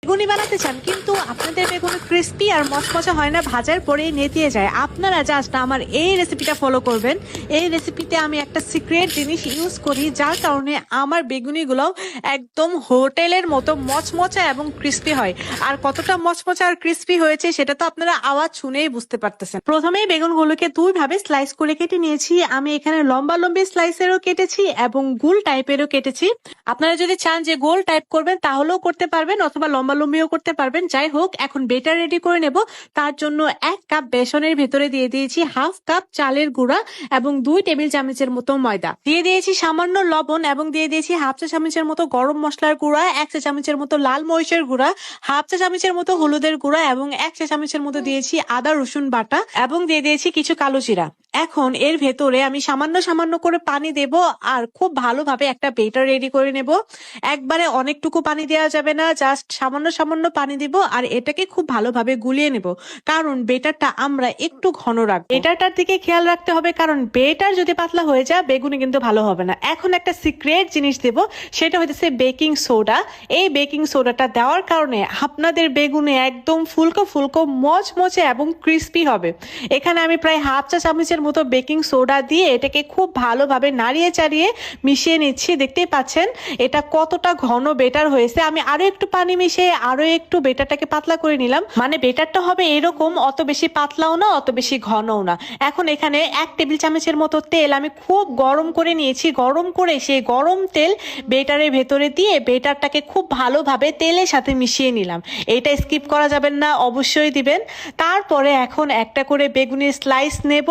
বেগুনি বানাতে চান কিন্তু আপনাদের বেগুন ক্রিস্পি আর মচমচে হয় না, ভাজার পরেই নেতিয়ে যায়, আপনারা জাস্ট আমার এই রেসিপিটা ফলো করবেন। এই রেসিপিতে আমি একটা সিক্রেট জিনিস ইউজ করি, যার কারণে আমার বেগুনিগুলোও একদম হোটেলের মতো মচমচে এবং ক্রিস্পি হয়। আর কতটা মচমচে আর ক্রিস্পি হয়েছে সেটা তো আপনারা আওয়াজ শুনেই বুঝতে পারতেছেন। প্রথমেই বেগুনগুলোকে দুই ভাবে স্লাইস করে কেটে নিয়েছি। আমি এখানে লম্বা লম্বি স্লাইসেরও কেটেছি এবং গোল টাইপেরও কেটেছি। আপনারা যদি চান যে গোল টাইপ করবেন তাহলেও করতে পারবেন, অথবা লম্বা লম্বিও করতে পারবেন। যাই হোক, এখন বেটার রেডি করে নেব। তার জন্য 1 কাপ বেসনের ভেতরে দিয়ে দিয়েছি হাফ কাপ চালের গুঁড়া এবং 2 টেবিল চামচের মতো ময়দা। দিয়ে দিয়েছি সামান্য লবণ এবং দিয়ে দিয়েছি হাফ চা চামচের মতো গরম মশলার গুঁড়া, 1 চা চামচের মতো লাল মরিচের গুঁড়া, হাফ চা চামচের মতো হলুদের গুঁড়া এবং 1 চা চামচের মতো দিয়েছি আদা রসুন বাটা এবং দিয়ে দিয়েছি কিছু কালো জিরা। এখন এর ভেতরে আমি সামান্য সামান্য করে পানি দেব আর খুব ভালোভাবে একটা বেটার রেডি করে নেব। একবারে অনেকটুকু পানি দেওয়া যাবে না, জাস্ট সামান্য সামান্য পানি দিব আর এটাকে খুব ভালোভাবে গুলিয়ে নেব, কারণ বেটারটা আমরা একটু ঘন রাখবো। বেটারটার দিকে খেয়াল রাখতে হবে, কারণ বেটার যদি পাতলা হয়ে যায় বেগুনি কিন্তু ভালো হবে না। এখন একটা সিক্রেট জিনিস দেব, সেটা হচ্ছে বেকিং সোডা। এই বেকিং সোডাটা দেওয়ার কারণে আপনাদের বেগুনি একদম ফুলকো ফুলকো মচমচে এবং ক্রিস্পি হবে। এখানে আমি প্রায় হাফ চা চামচের মতো বেকিং সোডা দিয়ে এটাকে খুব ভালোভাবে নাড়িয়ে চাড়িয়ে মিশিয়ে নিচ্ছি। দেখতেই পাচ্ছেন এটা কতটা ঘন বেটার হয়েছে। আমি আরো একটু পানি মিশিয়ে আরো একটু বেটারটাকে পাতলা করে নিলাম, মানে বেটারটা হবে এরকম, অত বেশি পাতলাও না অত বেশি ঘনও না। এখন এখানে 1 টেবিল চামচের মতো তেল আমি খুব গরম করে নিয়েছি। গরম করে সেই গরম তেল বেটারের ভেতরে দিয়ে বেটারটাকে খুব ভালোভাবে তেলের সাথে মিশিয়ে নিলাম। এটা স্কিপ করা যাবেন না, অবশ্যই দিবেন। তারপরে এখন একটা করে বেগুনের স্লাইস নেব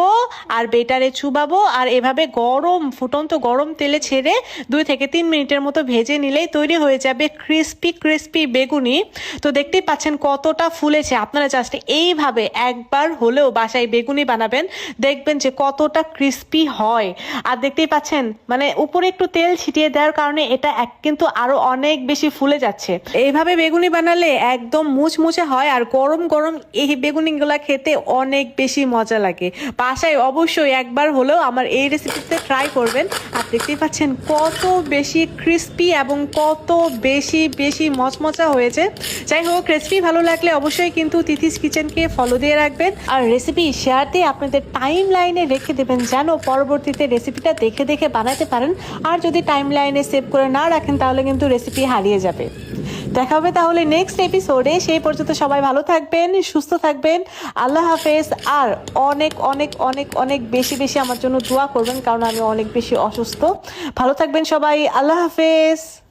আর বেটারে চুবাবো আর এভাবে গরম ফুটন্ত গরম তেলে ছেড়ে 2 থেকে 3 মিনিটের মতো ভেজে নিলেই তৈরি হয়ে যাবে ক্রিস্পি ক্রিস্পি বেগুনি। তো দেখতেই পাচ্ছেন কতটা ফুলেছে। আপনারা জাস্ট এইভাবে একবার হলেও বাসায় বেগুনি বানাবেন, দেখবেন যে কতটা ক্রিস্পি হয়। আর দেখতেই পাচ্ছেন মানে উপরে একটু তেল ছিটিয়ে দেওয়ার কারণে এটা কিন্তু আরো অনেক বেশি ফুলে যাচ্ছে। এইভাবে বেগুনি বানালে একদম মুচমুচে হয় আর গরম গরম এই বেগুনিগুলা খেতে অনেক বেশি মজা লাগে। বাসায় অবশ্যই একবার হলেও আমার এই রেসিপিতে ট্রাই করবেন। আর দেখতেই পাচ্ছেন কত বেশি ক্রিস্পি এবং কত বেশি বেশি মচমচা হয়েছে। যাই হোক, রেসিপি ভালো লাগলে অবশ্যই কিন্তু তিথিস কিচেনকে ফলো দিয়ে রাখবেন আর রেসিপি শেয়ার দিয়ে আপনাদের টাইম লাইনে রেখে দেবেন, যেন পরবর্তীতে রেসিপিটা দেখে দেখে বানাতে পারেন। আর যদি টাইম লাইনে সেভ করে না রাখেন তাহলে কিন্তু রেসিপি হারিয়ে যাবে। দেখা হবে তাহলে নেক্সট এপিসোডে। সেই পর্যন্ত সবাই ভালো থাকবেন, সুস্থ থাকবেন। আল্লাহ হাফেজ। আর অনেক অনেক অনেক অনেক বেশি বেশি আমার জন্য দোয়া করবেন, কারণ আমি অনেক বেশি অসুস্থ। ভালো থাকবেন সবাই। আল্লাহ হাফেজ।